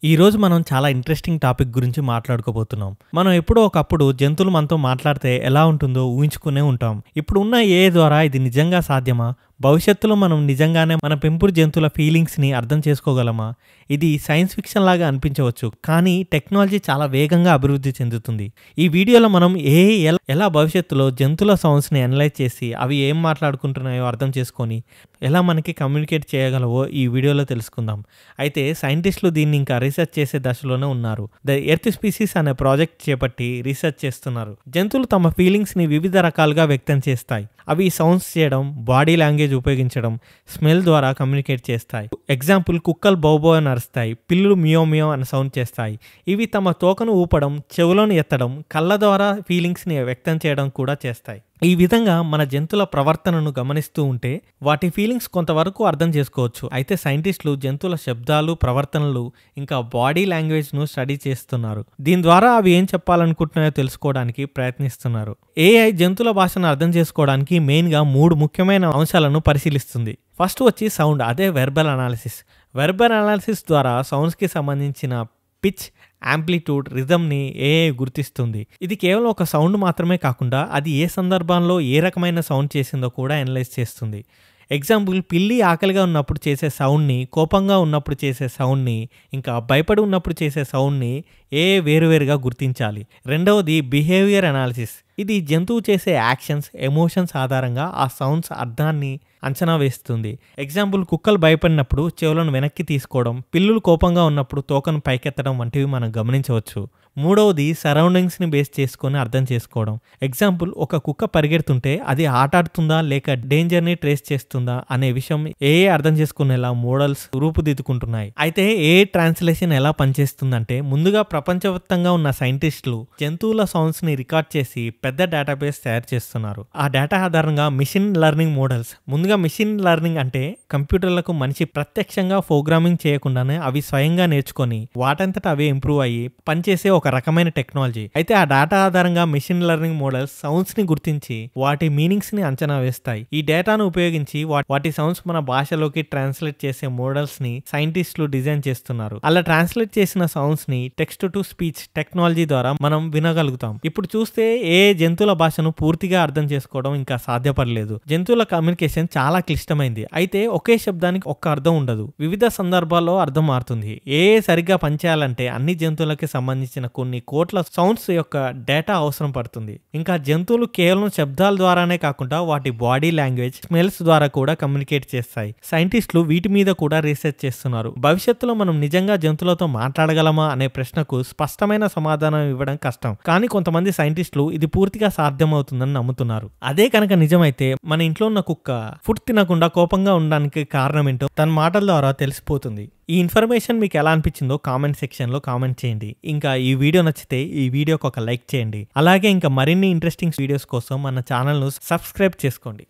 ఈ రోజు మనం చాలా ఇంట్రెస్టింగ్ టాపిక్ గురించి మాట్లాడుకోబోతున్నాం. మనం ఎప్పుడో ఒకప్పుడు జంతువులు మనతో మాట్లాడితే ఎలా ఉంటుందో ఊహించుకునే ఉంటాం. ఇప్పుడు ఉన్న ఏఐ ద్వారా ఇది నిజంగా సాధ్యమా? భవిష్యత్తులో మనం నిజంగానే మన పెంపుడు జంతువుల ఫీలింగ్స్ని అర్థం చేసుకోగలమా? ఇది సైన్స్ ఫిక్షన్ లాగా అనిపించవచ్చు, కానీ టెక్నాలజీ చాలా వేగంగా అభివృద్ధి చెందుతుంది. ఈ వీడియోలో మనం ఏఐ ఎలా భవిష్యత్తులో జంతువుల సౌండ్స్ని అనలైజ్ చేసి అవి ఏం మాట్లాడుకుంటున్నాయో అర్థం చేసుకొని ఎలా మనకి కమ్యూనికేట్ చేయగలవో ఈ వీడియోలో తెలుసుకుందాం. అయితే సైంటిస్టులు దీన్ని ఇంకా రీసెర్చ్ చేసే దశలోనే ఉన్నారు. ద ఎర్త్ స్పీసీస్ అనే ప్రాజెక్ట్ చేపట్టి రీసెర్చ్ చేస్తున్నారు. జంతువులు తమ ఫీలింగ్స్ని వివిధ రకాలుగా వ్యక్తం చేస్తాయి. అవి సౌండ్స్ చేయడం, బాడీ లాంగ్వేజ్ ఉపయోగించడం, స్మెల్ ద్వారా కమ్యూనికేట్ చేస్తాయి. ఎగ్జాంపుల్, కుక్కలు బౌబో అని అరుస్తాయి, పిల్లులు మియో మియో అని సౌండ్ చేస్తాయి. ఇవి తమ తోకను ఊపడం, చెవులను ఎత్తడం, కళ్ళ ద్వారా ఫీలింగ్స్ని వ్యక్తం చేయడం కూడా చేస్తాయి. ఈ విధంగా మన జంతువుల ప్రవర్తనను గమనిస్తూ ఉంటే వాటి ఫీలింగ్స్ కొంతవరకు అర్థం చేసుకోవచ్చు. అయితే సైంటిస్టులు జంతువుల శబ్దాలు, ప్రవర్తనలు ఇంకా బాడీ లాంగ్వేజ్ను స్టడీ చేస్తున్నారు. దీని ద్వారా అవి ఏం చెప్పాలనుకుంటున్నాయో తెలుసుకోవడానికి ప్రయత్నిస్తున్నారు. ఏఐ జంతువుల భాషను అర్థం చేసుకోవడానికి మెయిన్గా 3 ముఖ్యమైన అంశాలను పరిశీలిస్తుంది. ఫస్ట్ వచ్చి సౌండ్, అదే వెర్బల్ అనాలిసిస్. వెర్బల్ అనాలిసిస్ ద్వారా సౌండ్స్కి సంబంధించిన పిచ్, యాంప్లిట్యూడ్, రిథమ్ని ఏఐ గుర్తిస్తుంది. ఇది కేవలం ఒక సౌండ్ మాత్రమే కాకుండా అది ఏ సందర్భంలో ఏ రకమైన సౌండ్ చేసిందో కూడా అనలైజ్ చేస్తుంది. ఎగ్జాంపుల్, పిల్లి ఆకలిగా ఉన్నప్పుడు చేసే సౌండ్ని, కోపంగా ఉన్నప్పుడు చేసే సౌండ్ని, ఇంకా భయపడి ఉన్నప్పుడు చేసే సౌండ్ని ఏఐ వేరువేరుగా గుర్తించాలి. రెండవది బిహేవియర్ అనాలిసిస్. ఇది జంతువు చేసే యాక్షన్స్, ఎమోషన్స్ ఆధారంగా ఆ సౌండ్స్ అర్థాన్ని అంచనా వేస్తుంది. ఎగ్జాంపుల్, కుక్కలు భయపడినప్పుడు చెవులను వెనక్కి తీసుకోవడం, పిల్లులు కోపంగా ఉన్నప్పుడు తోకను పైకెత్తడం వంటివి మనం గమనించవచ్చు. మూడవది సరౌండింగ్స్ని బేస్ చేసుకొని అర్థం చేసుకోవడం. ఎగ్జాంపుల్, ఒక కుక్క పరిగెడుతుంటే అది ఆటాడుతుందా లేక డేంజర్ని ట్రేస్ చేస్తుందా అనే విషయం ఏఐ అర్థం చేసుకునేలా మోడల్స్ రూపుదిద్దుకుంటున్నాయి. అయితే ఏఐ ట్రాన్స్లేషన్ ఎలా పనిచేస్తుందంటే, ముందుగా ప్రపంచవ్యాప్తంగా ఉన్న సైంటిస్టులు జంతువుల సౌండ్స్ని రికార్డ్ చేసి పెద్ద డేటాబేస్ తయారు చేస్తున్నారు. ఆ డేటా ఆధారంగా మిషన్ లెర్నింగ్ మోడల్స్. ముందుగా మిషన్ లెర్నింగ్ అంటే కంప్యూటర్లకు మనిషి ప్రత్యక్షంగా ప్రోగ్రామింగ్ చేయకుండానే అవి స్వయంగా నేర్చుకొని వాటంతట అవే ఇంప్రూవ్ అయ్యి పనిచేసే ఒక రకమైన టెక్నాలజీ. అయితే ఆ డేటా ఆధారంగా మిషన్ లెర్నింగ్ మోడల్స్ సౌండ్స్ ని గుర్తించి వాటి మీనింగ్స్ ని అంచనా వేస్తాయి. ఈ డేటాను ఉపయోగించి వాటి సౌండ్స్ మన భాషలోకి ట్రాన్స్లేట్ చేసే మోడల్స్ ని సైంటిస్టులు డిజైన్ చేస్తున్నారు. అలా ట్రాన్స్లేట్ చేసిన సౌండ్స్ ని టెక్స్ట్ టు స్పీచ్ టెక్నాలజీ ద్వారా మనం వినగలుగుతాం. ఇప్పుడు చూస్తే ఏ జంతువుల భాషను పూర్తిగా అర్థం చేసుకోవడం ఇంకా సాధ్యపడలేదు. జంతువుల కమ్యూనికేషన్ చాలా క్లిష్టమైంది. అయితే ఒకే శబ్దానికి ఒక్క అర్థం ఉండదు. వివిధ సందర్భాల్లో అర్థం మారుతుంది. ఏ సరిగ్గా పనిచేయాలంటే అన్ని జంతువులకి సంబంధించిన కొన్ని కోట్ల సౌండ్స్ యొక్క డేటా అవసరం పడుతుంది. ఇంకా జంతువులు కేవలం శబ్దాల ద్వారానే కాకుండా వాటి బాడీ లాంగ్వేజ్, స్మెల్స్ ద్వారా కూడా కమ్యూనికేట్ చేస్తాయి. సైంటిస్టులు వీటి మీద కూడా రీసెర్చ్ చేస్తున్నారు. భవిష్యత్తులో మనం నిజంగా జంతువులతో మాట్లాడగలమా అనే ప్రశ్నకు స్పష్టమైన సమాధానం ఇవ్వడం కష్టం. కానీ కొంతమంది సైంటిస్టులు ఇది పూర్తిగా సాధ్యమవుతుందని నమ్ముతున్నారు. అదే కనుక నిజమైతే మన ఇంట్లో ఉన్న కుక్క ఫుడ్ తినకుండా కోపంగా ఉండడానికి కారణం ఏంటో తన మాటల ద్వారా తెలిసిపోతుంది. ఈ ఇన్ఫర్మేషన్ మీకు ఎలా అనిపించిందో కామెంట్ సెక్షన్లో కామెంట్ చేయండి. ఇంకా ఈ వీడియో నచ్చితే ఈ వీడియోకి ఒక లైక్ చేయండి. అలాగే ఇంకా మరిన్ని ఇంట్రెస్టింగ్ వీడియోస్ కోసం మన ఛానల్ను సబ్స్క్రైబ్ చేసుకోండి.